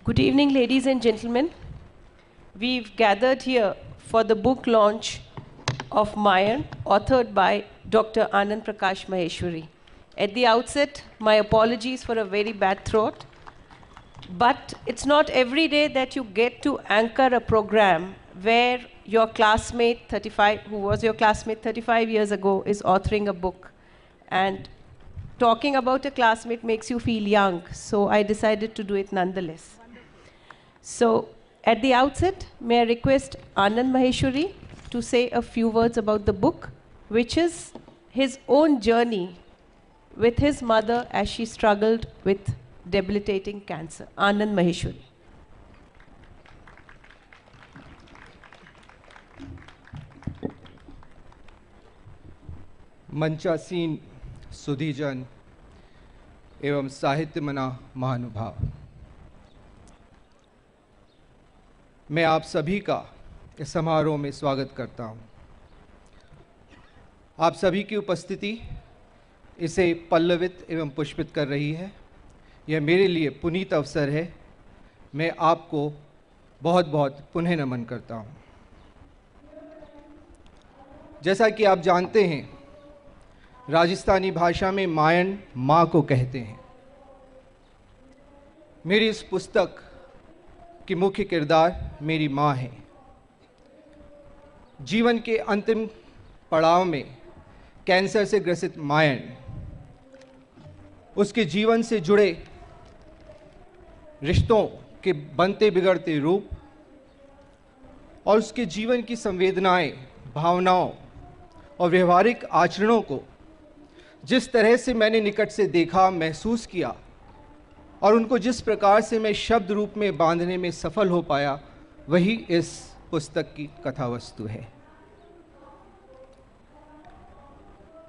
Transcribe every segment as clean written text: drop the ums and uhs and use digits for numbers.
Good evening, ladies and gentlemen. We've gathered here for the book launch of Mayan, authored by Dr. Anand Prakash Maheshwari. At the outset, my apologies for a very bad throat, but it's not every day that you get to anchor a program where your classmate, who was your classmate 35 years ago, is authoring a book. And talking about a classmate makes you feel young, so I decided to do it nonetheless. So, at the outset, may I request Anand Maheshwari to say a few words about the book, which is his own journey with his mother as she struggled with debilitating cancer. Anand Maheshwari. मंचासीन सुधीजन एवं साहित्य मना महानुभाव, मैं आप सभी का इस समारोह में स्वागत करता हूं। आप सभी की उपस्थिति इसे पल्लवित एवं पुष्पित कर रही है। यह मेरे लिए पुनीत अवसर है। मैं आपको बहुत बहुत पुनः नमन करता हूं। जैसा कि आप जानते हैं, राजस्थानी भाषा में मायन माँ को कहते हैं। मेरी इस पुस्तक की मुख्य किरदार मेरी माँ है। जीवन के अंतिम पड़ाव में कैंसर से ग्रसित मायन, उसके जीवन से जुड़े रिश्तों के बनते बिगड़ते रूप और उसके जीवन की संवेदनाएं, भावनाओं और व्यवहारिक आचरणों को जिस तरह से मैंने निकट से देखा, महसूस किया और उनको जिस प्रकार से मैं शब्द रूप में बांधने में सफल हो पाया, वही इस पुस्तक की कथावस्तु है।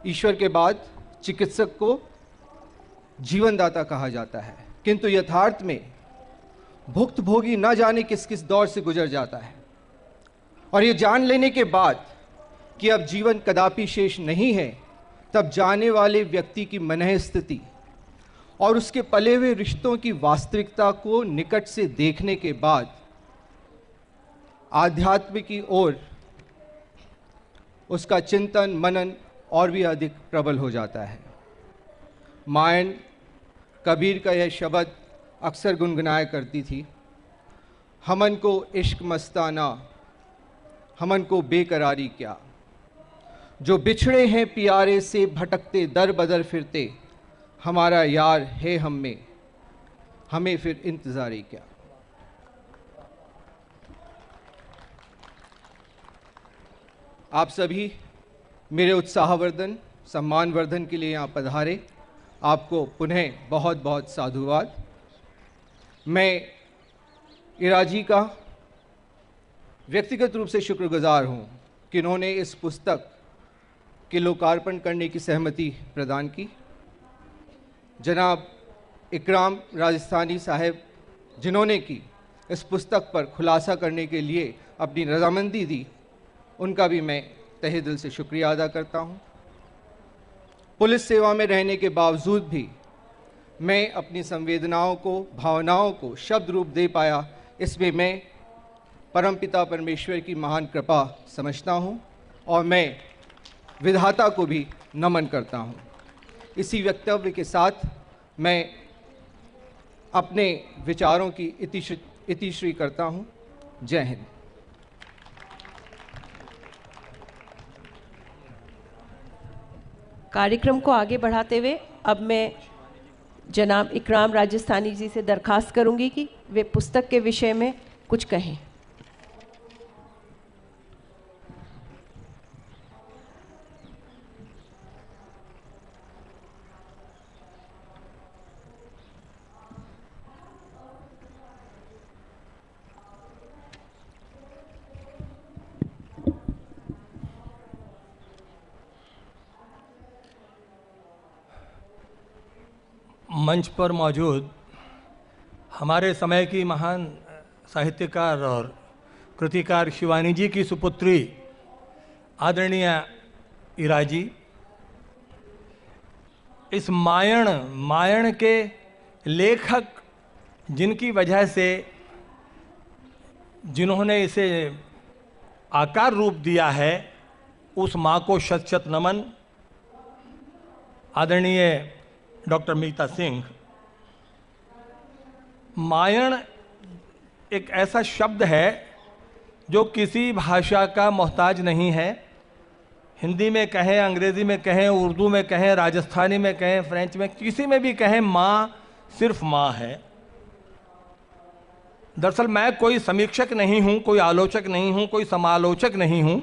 ईश्वर के बाद चिकित्सक को जीवनदाता कहा जाता है, किंतु यथार्थ में भुक्तभोगी न जाने किस किस दौर से गुजर जाता है। और ये जान लेने के बाद कि अब जीवन कदापि शेष नहीं है, तब जाने वाले व्यक्ति की मनः स्थिति और उसके पले हुए रिश्तों की वास्तविकता को निकट से देखने के बाद आध्यात्म की ओर उसका चिंतन मनन और भी अधिक प्रबल हो जाता है। मायन कबीर का यह शब्द अक्सर गुनगुनाया करती थी, हमन को इश्क मस्ताना, हमन को बेकरारी क्या, जो बिछड़े हैं प्यारे से भटकते दर बदर फिरते, हमारा यार है हम में, हमें फिर इंतज़ारी क्या। आप सभी मेरे उत्साहवर्धन, सम्मानवर्धन के लिए यहाँ पधारे, आपको पुनः बहुत बहुत साधुवाद। मैं इराजी का व्यक्तिगत रूप से शुक्रगुजार हूँ कि इन्होंने इस पुस्तक के लोकार्पण करने की सहमति प्रदान की। जनाब इकराम राजस्थानी साहब, जिन्होंने की इस पुस्तक पर खुलासा करने के लिए अपनी रजामंदी दी, उनका भी मैं तहे दिल से शुक्रिया अदा करता हूँ। पुलिस सेवा में रहने के बावजूद भी मैं अपनी संवेदनाओं को, भावनाओं को शब्द रूप दे पाया, इसमें मैं परमपिता परमेश्वर की महान कृपा समझता हूँ और मैं विधाता को भी नमन करता हूँ। इसी वक्तव्य के साथ मैं अपने विचारों की इतिश्री करता हूँ। जय हिंद। कार्यक्रम को आगे बढ़ाते हुए अब मैं जनाब इकराम राजस्थानी जी से दरखास्त करूंगी कि वे पुस्तक के विषय में कुछ कहें। मंच पर मौजूद हमारे समय की महान साहित्यकार और कृतिकार शिवानी जी की सुपुत्री आदरणीय इराजी, इस मायण के लेखक जिनकी वजह से जिन्होंने इसे आकार रूप दिया है, उस माँ को शत शत नमन। आदरणीय डॉक्टर मीता सिंह। मायण एक ऐसा शब्द है जो किसी भाषा का मोहताज नहीं है। हिंदी में कहें, अंग्रेज़ी में कहें, उर्दू में कहें, राजस्थानी में कहें, फ्रेंच में, किसी में भी कहें, माँ सिर्फ माँ है। दरअसल मैं कोई समीक्षक नहीं हूँ, कोई आलोचक नहीं हूँ, कोई समालोचक नहीं हूँ।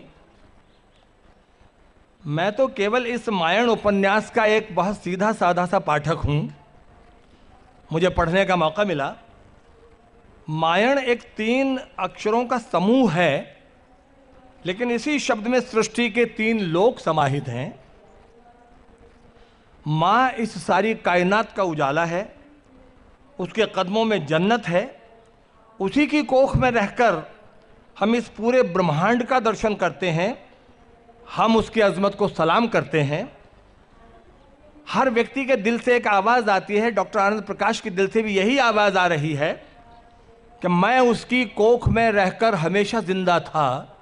मैं तो केवल इस मायण उपन्यास का एक बहुत सीधा साधा सा पाठक हूँ। मुझे पढ़ने का मौका मिला। मायण एक 3 अक्षरों का समूह है, लेकिन इसी शब्द में सृष्टि के 3 लोक समाहित हैं। माँ इस सारी कायनात का उजाला है, उसके कदमों में जन्नत है। उसी की कोख में रहकर हम इस पूरे ब्रह्मांड का दर्शन करते हैं, हम उसकी अजमत को सलाम करते हैं। हर व्यक्ति के दिल से एक आवाज़ आती है, डॉक्टर आनंद प्रकाश के दिल से भी यही आवाज़ आ रही है कि मैं उसकी कोख में रहकर हमेशा जिंदा था,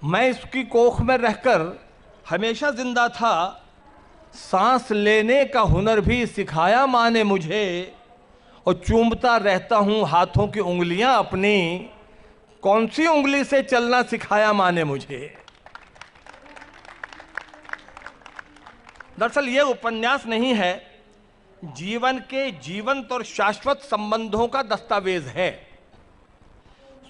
मैं इसकी कोख में रहकर हमेशा जिंदा था। सांस लेने का हुनर भी सिखाया माँ ने मुझे, और चूमता रहता हूँ हाथों की उंगलियां अपनी, कौन सी उंगली से चलना सिखाया माँ ने मुझे। दरअसल ये उपन्यास नहीं है, जीवन के जीवंत और शाश्वत संबंधों का दस्तावेज है।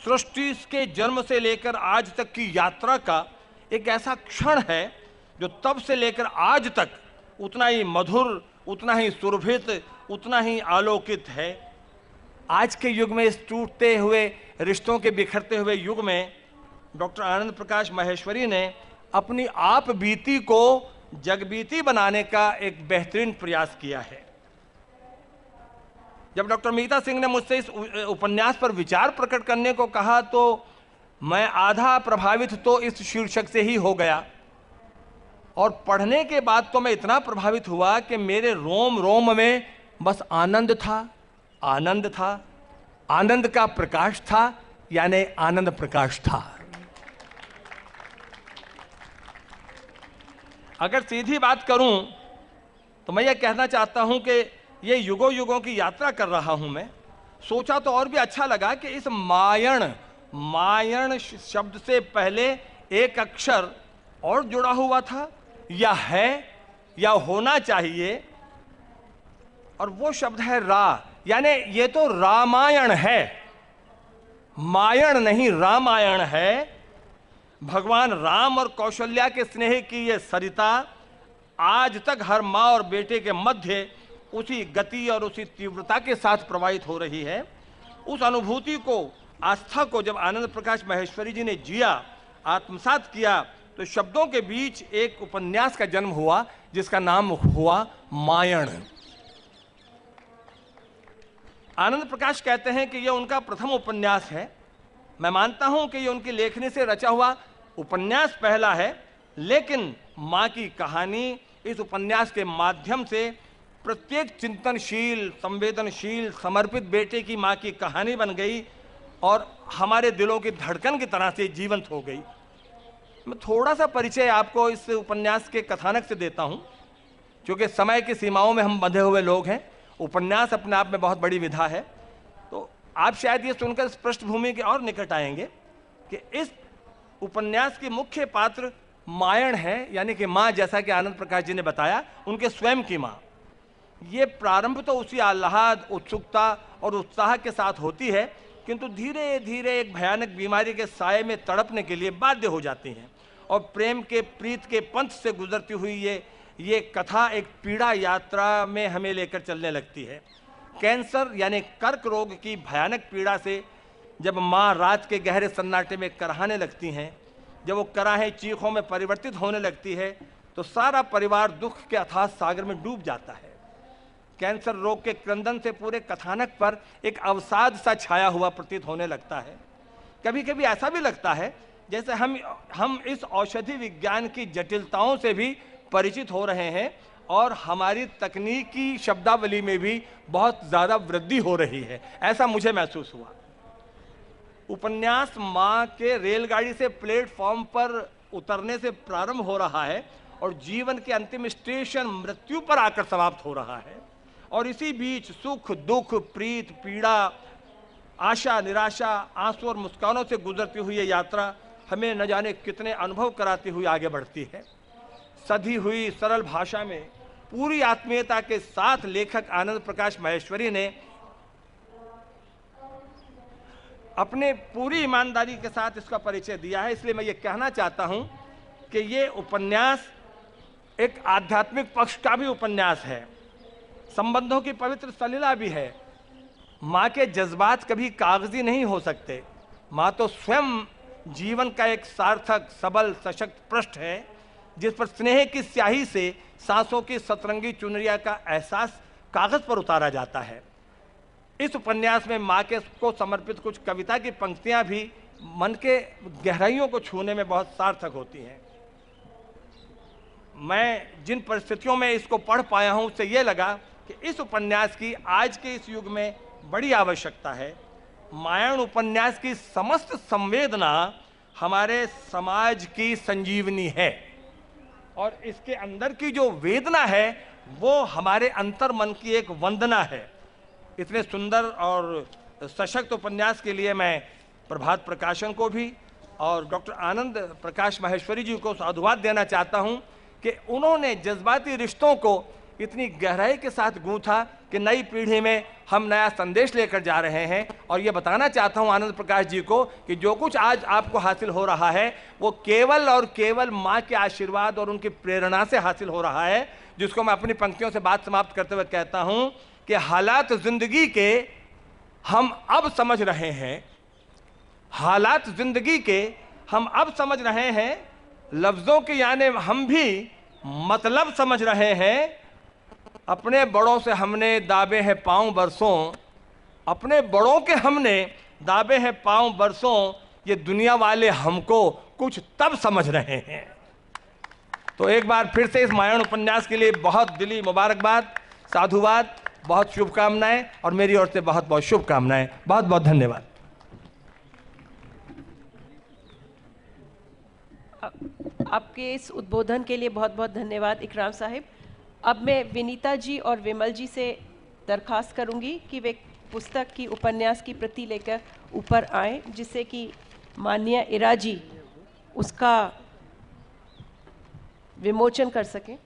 सृष्टि के जन्म से लेकर आज तक की यात्रा का एक ऐसा क्षण है जो तब से लेकर आज तक उतना ही मधुर, उतना ही सुरभित, उतना ही आलोकित है। आज के युग में, इस टूटते हुए रिश्तों के बिखरते हुए युग में, डॉक्टर आनंद प्रकाश माहेश्वरी ने अपनी आप बीती को जगबीती बनाने का एक बेहतरीन प्रयास किया है। जब डॉक्टर मीता सिंह ने मुझसे इस उपन्यास पर विचार प्रकट करने को कहा तो मैं आधा प्रभावित तो इस शीर्षक से ही हो गया, और पढ़ने के बाद तो मैं इतना प्रभावित हुआ कि मेरे रोम रोम में बस आनंद था, आनंद था, आनंद का प्रकाश था, यानी आनंद प्रकाश था। अगर सीधी बात करूं तो मैं ये कहना चाहता हूं कि ये युगों युगों की यात्रा कर रहा हूं मैं। सोचा तो और भी अच्छा लगा कि इस मायण, मायण शब्द से पहले एक अक्षर और जुड़ा हुआ था, या है या होना चाहिए, और वो शब्द है रा। यानी ये तो रामायण है, मायण नहीं, रामायण है। भगवान राम और कौशल्या के स्नेह की ये सरिता आज तक हर माँ और बेटे के मध्य उसी गति और उसी तीव्रता के साथ प्रवाहित हो रही है। उस अनुभूति को, आस्था को जब आनंद प्रकाश माहेश्वरी जी ने जिया, आत्मसात किया, तो शब्दों के बीच एक उपन्यास का जन्म हुआ जिसका नाम हुआ मायण। आनंद प्रकाश कहते हैं कि यह उनका प्रथम उपन्यास है। मैं मानता हूं कि यह उनकी लेखनी से रचा हुआ उपन्यास पहला है, लेकिन माँ की कहानी इस उपन्यास के माध्यम से प्रत्येक चिंतनशील, संवेदनशील, समर्पित बेटे की माँ की कहानी बन गई और हमारे दिलों की धड़कन की तरह से जीवंत हो गई। मैं थोड़ा सा परिचय आपको इस उपन्यास के कथानक से देता हूँ, क्योंकि समय की सीमाओं में हम बंधे हुए लोग हैं। उपन्यास अपने आप में बहुत बड़ी विधा है, तो आप शायद ये सुनकर इस पृष्ठभूमि के और निकट आएंगे कि इस उपन्यास के मुख्य पात्र मायण है, यानी कि माँ, जैसा कि आनंद प्रकाश जी ने बताया, उनके स्वयं की माँ। ये प्रारंभ तो उसी आह्लाद, उत्सुकता और उत्साह के साथ होती है, किंतु धीरे धीरे एक भयानक बीमारी के साये में तड़पने के लिए बाध्य हो जाती हैं, और प्रेम के, प्रीत के पंथ से गुजरती हुई ये कथा एक पीड़ा यात्रा में हमें लेकर चलने लगती है। कैंसर यानी कर्क रोग की भयानक पीड़ा से जब माँ रात के गहरे सन्नाटे में कराहने लगती हैं, जब वो कराहें चीखों में परिवर्तित होने लगती है, तो सारा परिवार दुख के अथाह सागर में डूब जाता है। कैंसर रोग के क्रंदन से पूरे कथानक पर एक अवसाद सा छाया हुआ प्रतीत होने लगता है। कभी कभी ऐसा भी लगता है जैसे हम इस औषधि विज्ञान की जटिलताओं से भी परिचित हो रहे हैं और हमारी तकनीकी शब्दावली में भी बहुत ज़्यादा वृद्धि हो रही है, ऐसा मुझे महसूस हुआ। उपन्यास माँ के रेलगाड़ी से प्लेटफॉर्म पर उतरने से प्रारंभ हो रहा है और जीवन के अंतिम स्टेशन मृत्यु पर आकर समाप्त हो रहा है, और इसी बीच सुख दुख, प्रीत पीड़ा, आशा निराशा, आंसू और मुस्कानों से गुजरती हुई ये यात्रा हमें न जाने कितने अनुभव कराती हुई आगे बढ़ती है। सधी हुई सरल भाषा में पूरी आत्मीयता के साथ लेखक आनंद प्रकाश माहेश्वरी ने अपने पूरी ईमानदारी के साथ इसका परिचय दिया है। इसलिए मैं ये कहना चाहता हूं कि ये उपन्यास एक आध्यात्मिक पक्ष का भी उपन्यास है, संबंधों की पवित्र सलीला भी है। माँ के जज्बात कभी कागजी नहीं हो सकते। माँ तो स्वयं जीवन का एक सार्थक, सबल, सशक्त पृष्ठ है जिस पर स्नेह की स्याही से सांसों की सतरंगी चुनरिया का एहसास कागज पर उतारा जाता है। इस उपन्यास में माँ के को समर्पित कुछ कविता की पंक्तियां भी मन के गहराइयों को छूने में बहुत सार्थक होती हैं। मैं जिन परिस्थितियों में इसको पढ़ पाया हूं उससे ये लगा कि इस उपन्यास की आज के इस युग में बड़ी आवश्यकता है। मायण उपन्यास की समस्त संवेदना हमारे समाज की संजीवनी है और इसके अंदर की जो वेदना है वो हमारे अंतर मन की एक वंदना है। इतने सुंदर और सशक्त उपन्यास के लिए मैं प्रभात प्रकाशन को भी और डॉक्टर आनंद प्रकाश माहेश्वरी जी को साधुवाद देना चाहता हूं कि उन्होंने जज्बाती रिश्तों को इतनी गहराई के साथ गूंथा कि नई पीढ़ी में हम नया संदेश लेकर जा रहे हैं। और ये बताना चाहता हूं आनंद प्रकाश जी को कि जो कुछ आज आपको हासिल हो रहा है वो केवल और केवल माँ के आशीर्वाद और उनकी प्रेरणा से हासिल हो रहा है, जिसको मैं अपनी पंक्तियों से बात समाप्त करते हुए कहता हूं कि हालात जिंदगी के हम अब समझ रहे हैं, हालात जिंदगी के हम अब समझ रहे हैं, लफ्जों के यानी हम भी मतलब समझ रहे हैं। अपने बड़ों से हमने दाबे हैं पांव बरसों, अपने बड़ों के हमने दाबे हैं पांव बरसों, ये दुनिया वाले हमको कुछ तब समझ रहे हैं। तो एक बार फिर से इस मायण उपन्यास के लिए बहुत दिली मुबारकबाद, साधुवाद, बहुत शुभकामनाएं और मेरी ओर से बहुत बहुत शुभकामनाएं। बहुत बहुत धन्यवाद। आपके इस उद्बोधन के लिए बहुत बहुत धन्यवाद इकराम साहिब। अब मैं विनीता जी और विमल जी से दरखास्त करूंगी कि वे पुस्तक की उपन्यास की प्रति लेकर ऊपर आएं, जिससे कि माननीय इरा जी उसका विमोचन कर सकें।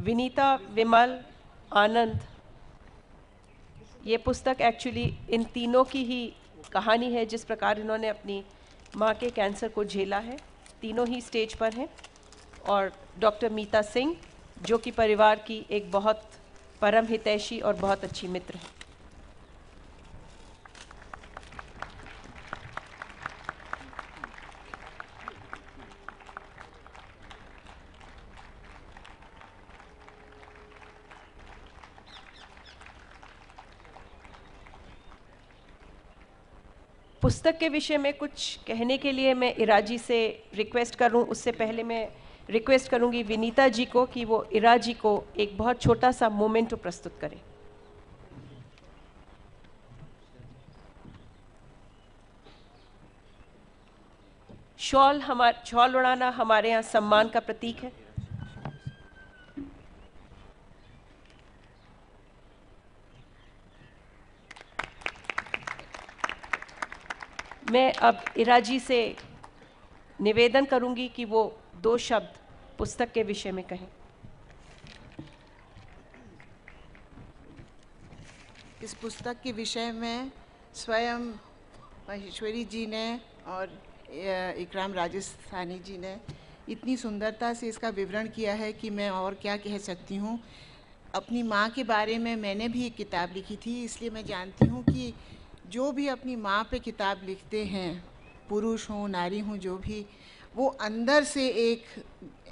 विनीता, विमल, आनंद, ये पुस्तक एक्चुअली इन तीनों की ही कहानी है। जिस प्रकार इन्होंने अपनी माँ के कैंसर को झेला है, तीनों ही स्टेज पर हैं। और डॉक्टर मीता सिंह जो कि परिवार की एक बहुत परम हितैषी और बहुत अच्छी मित्र है। पुस्तक के विषय में कुछ कहने के लिए मैं इरा जी से रिक्वेस्ट करूं, उससे पहले मैं रिक्वेस्ट करूंगी विनीता जी को कि वो इरा जी को एक बहुत छोटा सा मोमेंटो प्रस्तुत करें। शॉल उड़ाना हमारे यहाँ सम्मान का प्रतीक है। मैं अब इरा जी से निवेदन करूंगी कि वो 2 शब्द पुस्तक के विषय में कहें। इस पुस्तक के विषय में स्वयं माहेश्वरी जी ने और इकराम राजस्थानी जी ने इतनी सुंदरता से इसका विवरण किया है कि मैं और क्या कह सकती हूँ। अपनी माँ के बारे में मैंने भी एक किताब लिखी थी, इसलिए मैं जानती हूँ कि जो भी अपनी माँ पे किताब लिखते हैं, पुरुष हों नारी हों जो भी, वो अंदर से एक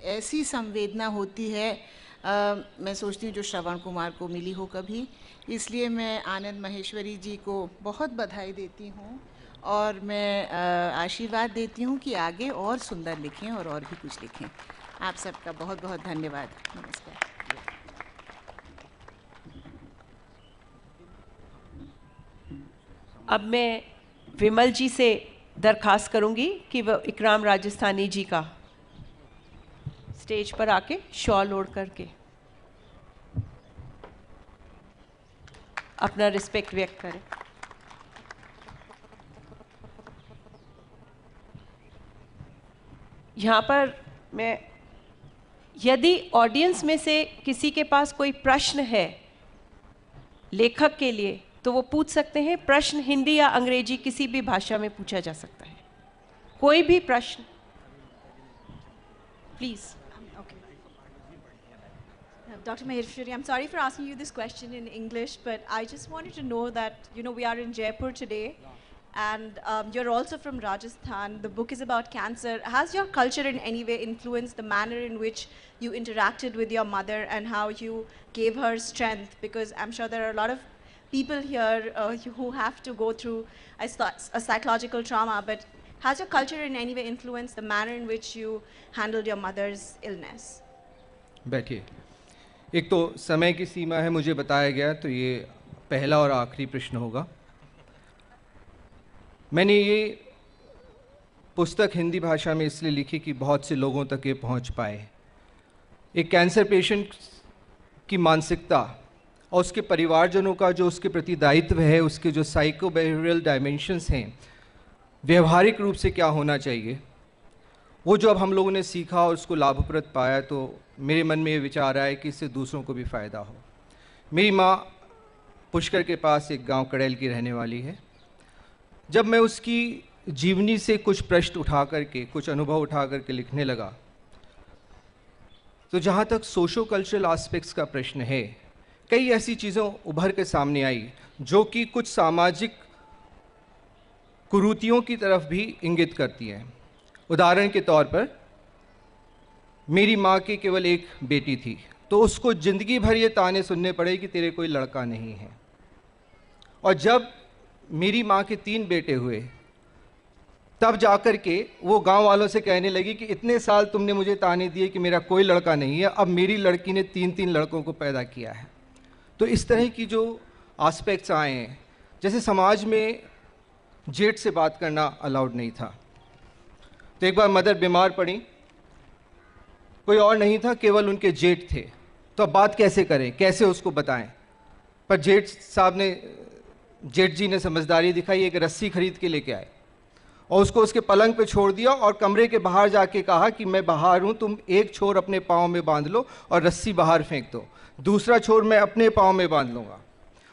ऐसी संवेदना होती है, मैं सोचती हूँ जो श्रवण कुमार को मिली हो कभी। इसलिए मैं आनंद माहेश्वरी जी को बहुत बधाई देती हूँ और मैं आशीर्वाद देती हूँ कि आगे और सुंदर लिखें और भी कुछ लिखें। आप सबका बहुत बहुत धन्यवाद। नमस्कार। अब मैं विमल जी से दरखास्त करूंगी कि वह इकराम राजस्थानी जी का स्टेज पर आके शॉल ओढ़ करके अपना रिस्पेक्ट व्यक्त करें। यहाँ पर मैं, यदि ऑडियंस में से किसी के पास कोई प्रश्न है लेखक के लिए तो वो पूछ सकते हैं। प्रश्न हिंदी या अंग्रेजी किसी भी भाषा में पूछा जा सकता है, कोई भी प्रश्न, please. Dr. Maheshwari, I'm sorry for asking you this question in English, but I just wanted to know that, we are in Jaipur today, and you're also from Rajasthan. The book is about cancer. Has your culture in any way influenced the manner in which you interacted with your mother and how you gave her strength? Because I'm sure there are a lot of people here who have to go through a psychological trauma, but has your culture in any way influenced the manner in which you handled your mother's illness? बैठिए। एक तो समय की सीमा है, मुझे बताया गया, तो ये पहला और आखिरी प्रश्न होगा। मैंने ये पुस्तक हिंदी भाषा में इसलिए लिखी कि बहुत से लोगों तक ये पहुंच पाए। एक कैंसर पेशेंट की मानसिकता और उसके परिवारजनों का जो उसके प्रति दायित्व है, उसके जो साइको बिहेवियरल डायमेंशंस हैं, व्यवहारिक रूप से क्या होना चाहिए, वो जो अब हम लोगों ने सीखा और उसको लाभप्रद पाया, तो मेरे मन में ये विचार आया कि इससे दूसरों को भी फ़ायदा हो। मेरी माँ पुष्कर के पास एक गांव कड़ैल की रहने वाली है। जब मैं उसकी जीवनी से कुछ प्रश्न उठा करके, कुछ अनुभव उठा करके लिखने लगा, तो जहाँ तक सोशो कल्चरल एस्पेक्ट्स का प्रश्न है, कई ऐसी चीज़ें उभर के सामने आई जो कि कुछ सामाजिक कुरीतियों की तरफ भी इंगित करती हैं। उदाहरण के तौर पर, मेरी माँ की केवल एक बेटी थी, तो उसको ज़िंदगी भर ये ताने सुनने पड़े कि तेरे कोई लड़का नहीं है। और जब मेरी माँ के 3 बेटे हुए, तब जाकर के वो गांव वालों से कहने लगी कि इतने साल तुमने मुझे ताने दिए कि मेरा कोई लड़का नहीं है, अब मेरी लड़की ने 3-3 लड़कों को पैदा किया है। तो इस तरह की जो एस्पेक्ट्स आए हैं, जैसे समाज में जेठ से बात करना अलाउड नहीं था, तो एक बार मदर बीमार पड़ी, कोई और नहीं था, केवल उनके जेठ थे। तो अब बात कैसे करें, कैसे उसको बताएं? पर जेठ जी ने समझदारी दिखाई, एक रस्सी खरीद के लेके आए और उसको उसके पलंग पे छोड़ दिया और कमरे के बाहर जाके कहा कि मैं बाहर हूँ, तुम एक छोर अपने पाँव में बांध लो और रस्सी बाहर फेंक दो, दूसरा छोर मैं अपने पाँव में बांध लूँगा,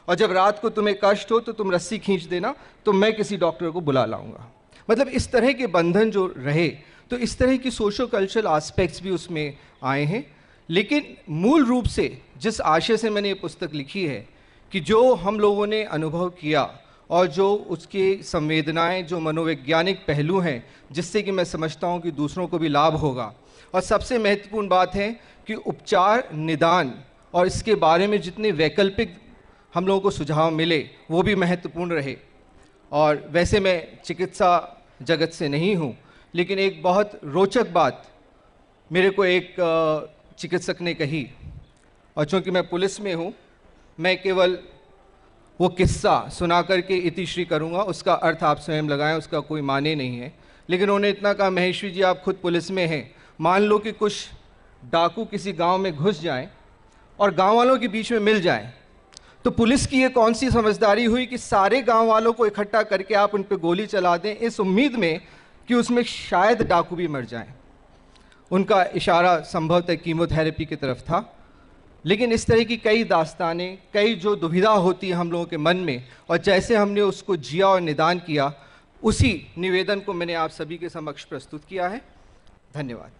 और जब रात को तुम्हें कष्ट हो तो तुम रस्सी खींच देना, तो मैं किसी डॉक्टर को बुला लाऊंगा। मतलब इस तरह के बंधन जो रहे, तो इस तरह की सोशो कल्चरल एस्पेक्ट्स भी उसमें आए हैं। लेकिन मूल रूप से जिस आशय से मैंने ये पुस्तक लिखी है कि जो हम लोगों ने अनुभव किया और जो उसकी संवेदनाएं, जो मनोवैज्ञानिक पहलू हैं, जिससे कि मैं समझता हूँ कि दूसरों को भी लाभ होगा। और सबसे महत्वपूर्ण बात है कि उपचार, निदान और इसके बारे में जितने वैकल्पिक हम लोगों को सुझाव मिले वो भी महत्वपूर्ण रहे। और वैसे मैं चिकित्सा जगत से नहीं हूँ, लेकिन एक बहुत रोचक बात मेरे को एक चिकित्सक ने कही, और चूँकि मैं पुलिस में हूँ, मैं केवल वो किस्सा सुना करके इतिश्री करूँगा, उसका अर्थ आप स्वयं लगाएं, उसका कोई माने नहीं है। लेकिन उन्होंने इतना कहा, महेश्वरी जी आप खुद पुलिस में हैं, मान लो कि कुछ डाकू किसी गांव में घुस जाएं और गांव वालों के बीच में मिल जाएं, तो पुलिस की ये कौन सी समझदारी हुई कि सारे गांव वालों को इकट्ठा करके आप उन पर गोली चला दें, इस उम्मीद में कि उसमें शायद डाकू भी मर जाएं। उनका इशारा संभवतः कीमोथेरेपी की तरफ था। लेकिन इस तरह की कई दास्तानें, कई जो दुविधा होती है हम लोगों के मन में, और जैसे हमने उसको जिया और निदान किया, उसी निवेदन को मैंने आप सभी के समक्ष प्रस्तुत किया है। धन्यवाद।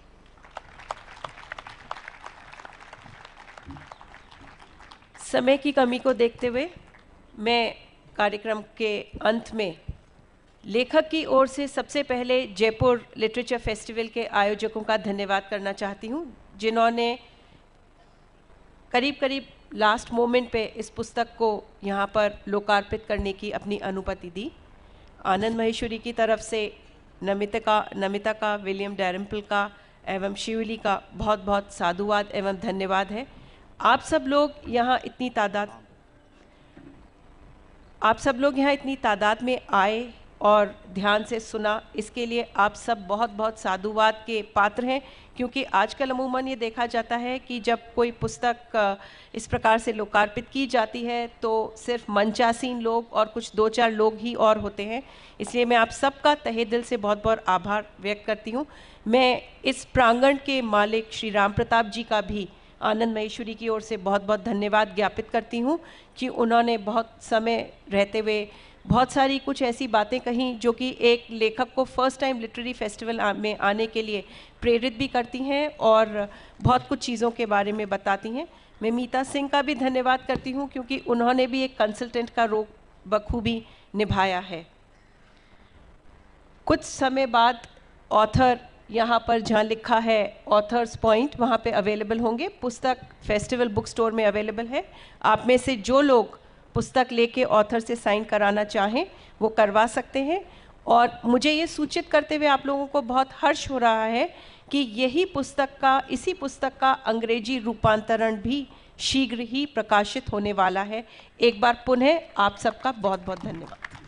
समय की कमी को देखते हुए मैं कार्यक्रम के अंत में लेखक की ओर से सबसे पहले जयपुर लिटरेचर फेस्टिवल के आयोजकों का धन्यवाद करना चाहती हूँ, जिन्होंने करीब करीब लास्ट मोमेंट पे इस पुस्तक को यहाँ पर लोकार्पित करने की अपनी अनुमति दी। आनंद महेश्वरी की तरफ से नमिता का, विलियम डैरिम्पल का एवं शिवली का बहुत बहुत साधुवाद एवं धन्यवाद है। आप सब लोग यहाँ इतनी तादाद में आए और ध्यान से सुना, इसके लिए आप सब बहुत बहुत साधुवाद के पात्र हैं। क्योंकि आजकल अमूमन ये देखा जाता है कि जब कोई पुस्तक इस प्रकार से लोकार्पित की जाती है तो सिर्फ मंचासीन लोग और कुछ 2-4 लोग ही और होते हैं। इसलिए मैं आप सबका तहे दिल से बहुत बहुत आभार व्यक्त करती हूँ। मैं इस प्रांगण के मालिक श्री राम प्रताप जी का भी आनंद महेश्वरी की ओर से बहुत बहुत धन्यवाद ज्ञापित करती हूँ कि उन्होंने बहुत समय रहते हुए बहुत सारी कुछ ऐसी बातें कहीं जो कि एक लेखक को फर्स्ट टाइम लिटरेरी फेस्टिवल में आने के लिए प्रेरित भी करती हैं और बहुत कुछ चीज़ों के बारे में बताती हैं। मैं मीता सिंह का भी धन्यवाद करती हूँ क्योंकि उन्होंने भी एक कंसल्टेंट का रोल बखूबी निभाया है। कुछ समय बाद ऑथर यहाँ पर जहाँ लिखा है ऑथर्स पॉइंट, वहाँ पे अवेलेबल होंगे। पुस्तक फेस्टिवल बुक स्टोर में अवेलेबल है। आप में से जो लोग पुस्तक लेके ऑथर से साइन कराना चाहें वो करवा सकते हैं। और मुझे ये सूचित करते हुए आप लोगों को बहुत हर्ष हो रहा है कि इसी पुस्तक का अंग्रेजी रूपांतरण भी शीघ्र ही प्रकाशित होने वाला है। एक बार पुनः आप सबका बहुत बहुत धन्यवाद।